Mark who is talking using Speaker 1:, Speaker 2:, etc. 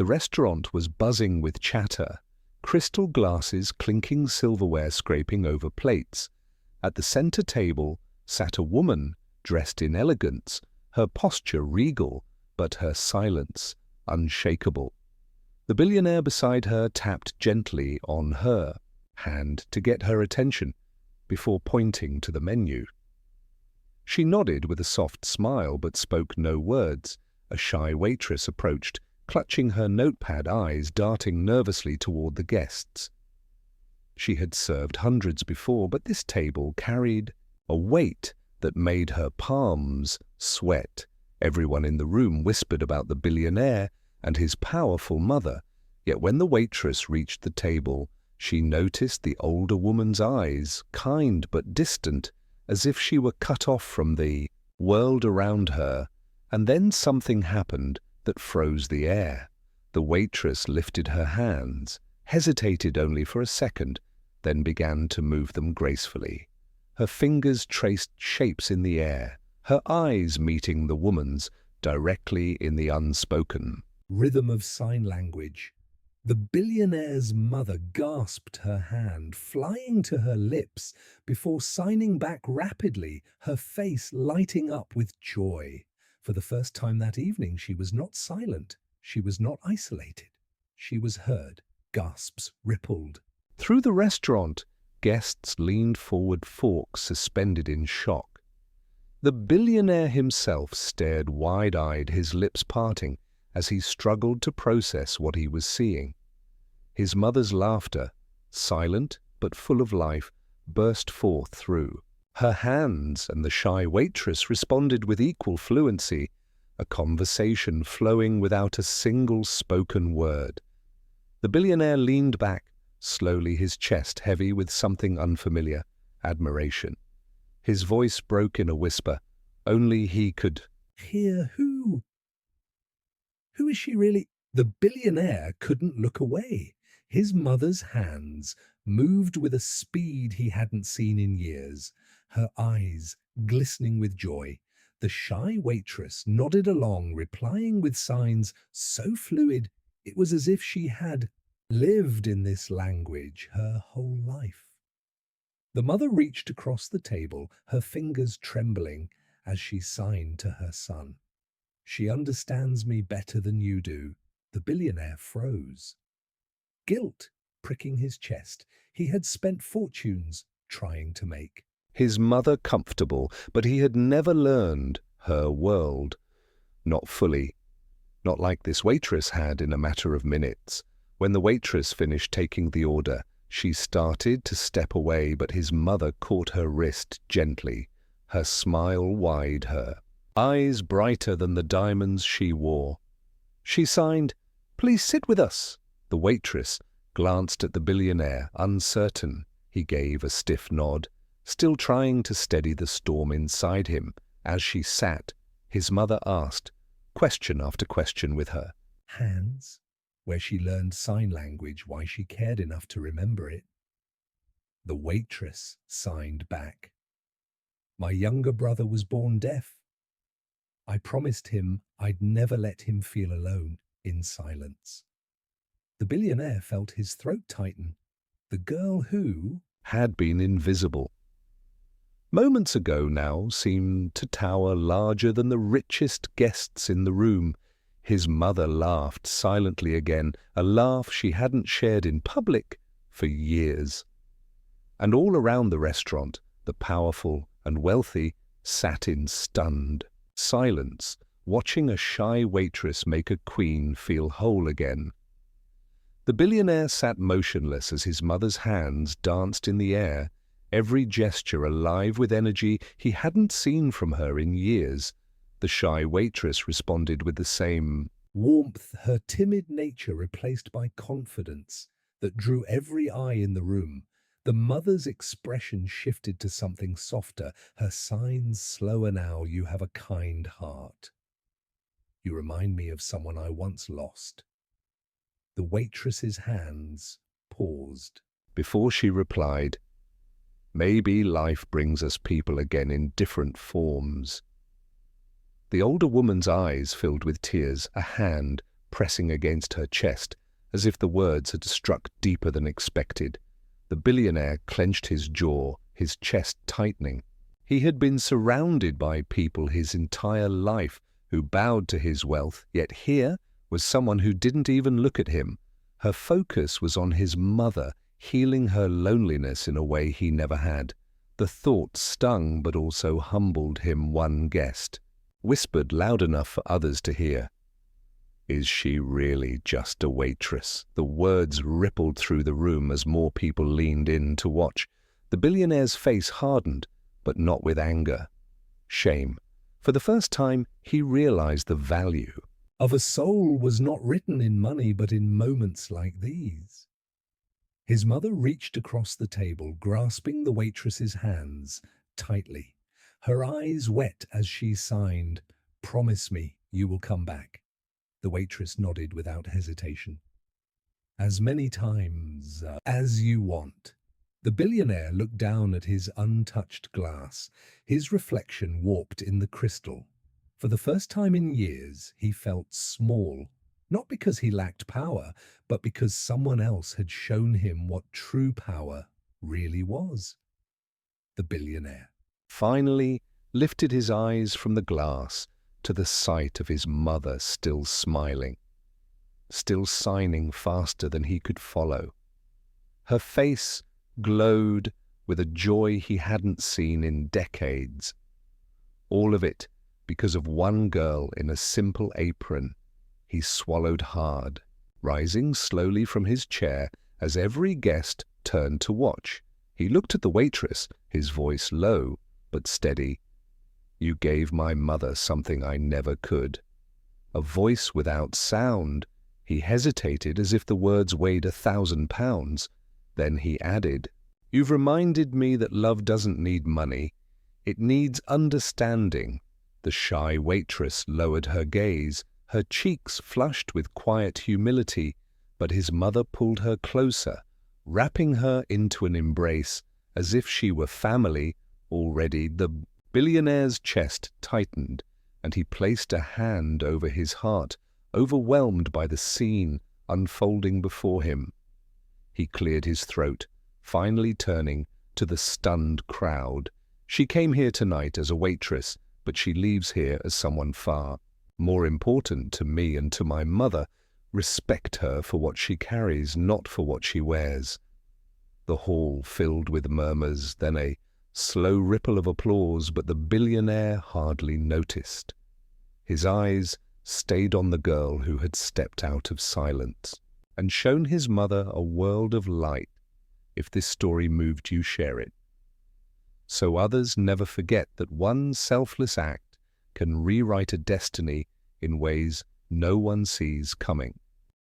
Speaker 1: The restaurant was buzzing with chatter, crystal glasses clinking, silverware scraping over plates. At the center table sat a woman dressed in elegance, her posture regal, but her silence unshakable. The billionaire beside her tapped gently on her hand to get her attention before pointing to the menu. She nodded with a soft smile but spoke no words. A shy waitress approached, clutching her notepad, eyes darting nervously toward the guests. She had served hundreds before, but this table carried a weight that made her palms sweat. Everyone in the room whispered about the billionaire and his powerful mother, yet when the waitress reached the table, she noticed the older woman's eyes, kind but distant, as if she were cut off from the world around her. And then something happened that froze the air. The waitress lifted her hands, hesitated only for a second, then began to move them gracefully. Her fingers traced shapes in the air, her eyes meeting the woman's directly in the unspoken rhythm of sign language. The billionaire's mother gasped, her hand flying to her lips before signing back rapidly, her face lighting up with joy. For the first time that evening, she was not silent. She was not isolated. She was heard. Gasps rippled through the restaurant. Guests leaned forward, forks suspended in shock. The billionaire himself stared wide-eyed, his lips parting, as he struggled to process what he was seeing. His mother's laughter, silent but full of life, burst forth through her hands, and the shy waitress responded with equal fluency, a conversation flowing without a single spoken word. The billionaire leaned back, slowly, his chest heavy with something unfamiliar, admiration. His voice broke in a whisper. Only he could hear. Who is she really? The billionaire couldn't look away. His mother's hands moved with a speed he hadn't seen in years, her eyes glistening with joy. The shy waitress nodded along, replying with signs so fluid it was as if she had lived in this language her whole life. The mother reached across the table, her fingers trembling as she signed to her son. She understands me better than you do. The billionaire froze, guilt pricking his chest. He had spent fortunes trying to make his mother comfortable, but he had never learned her world. Not fully. Not like this waitress had in a matter of minutes. When the waitress finished taking the order, she started to step away, but his mother caught her wrist gently, her smile wide, her eyes brighter than the diamonds she wore. She signed, "Please sit with us." The waitress glanced at the billionaire, uncertain. He gave a stiff nod, still trying to steady the storm inside him. As she sat, his mother asked question after question with her hands, where she learned sign language, why she cared enough to remember it. The waitress signed back. My younger brother was born deaf. I promised him I'd never let him feel alone in silence. The billionaire felt his throat tighten. The girl who had been invisible moments ago now seemed to tower larger than the richest guests in the room. His mother laughed silently again, a laugh she hadn't shared in public for years. And all around the restaurant, the powerful and wealthy sat in stunned silence, watching a shy waitress make a queen feel whole again. The billionaire sat motionless as his mother's hands danced in the air, every gesture alive with energy he hadn't seen from her in years. The shy waitress responded with the same warmth, her timid nature replaced by confidence that drew every eye in the room. The mother's expression shifted to something softer, her signs slower now. You have a kind heart. You remind me of someone I once lost. The waitress's hands paused before she replied, maybe life brings us people again in different forms. The older woman's eyes filled with tears, a hand pressing against her chest, as if the words had struck deeper than expected. The billionaire clenched his jaw, his chest tightening. He had been surrounded by people his entire life who bowed to his wealth, yet here was someone who didn't even look at him. Her focus was on his mother, healing her loneliness in a way he never had. The thought stung but also humbled him. One guest whispered loud enough for others to hear, "Is she really just a waitress?" The words rippled through the room as more people leaned in to watch. The billionaire's face hardened, but not with anger. Shame. For the first time, he realized the value of a soul was not written in money, but in moments like these. His mother reached across the table, grasping the waitress's hands tightly, her eyes wet as she signed, "Promise me you will come back." The waitress nodded without hesitation. "As many times as you want." The billionaire looked down at his untouched glass, his reflection warped in the crystal. For the first time in years, he felt small, not because he lacked power, but because someone else had shown him what true power really was. The billionaire finally lifted his eyes from the glass to the sight of his mother still smiling, still signing faster than he could follow. Her face glowed with a joy he hadn't seen in decades. All of it because of one girl in a simple apron. He swallowed hard, rising slowly from his chair as every guest turned to watch. He looked at the waitress, his voice low but steady. "You gave my mother something I never could." A voice without sound. He hesitated as if the words weighed 1,000 pounds. Then he added, "You've reminded me that love doesn't need money. It needs understanding." The shy waitress lowered her gaze, her cheeks flushed with quiet humility, but his mother pulled her closer, wrapping her into an embrace as if she were family already. The billionaire's chest tightened, and he placed a hand over his heart, overwhelmed by the scene unfolding before him. He cleared his throat, finally turning to the stunned crowd. "She came here tonight as a waitress, but she leaves here as someone far more important to me and to my mother. Respect her for what she carries, not for what she wears." The hall filled with murmurs, then a slow ripple of applause, but the billionaire hardly noticed. His eyes stayed on the girl who had stepped out of silence and shown his mother a world of light. If this story moved you, share it, so others never forget that one selfless act can rewrite a destiny in ways no one sees coming.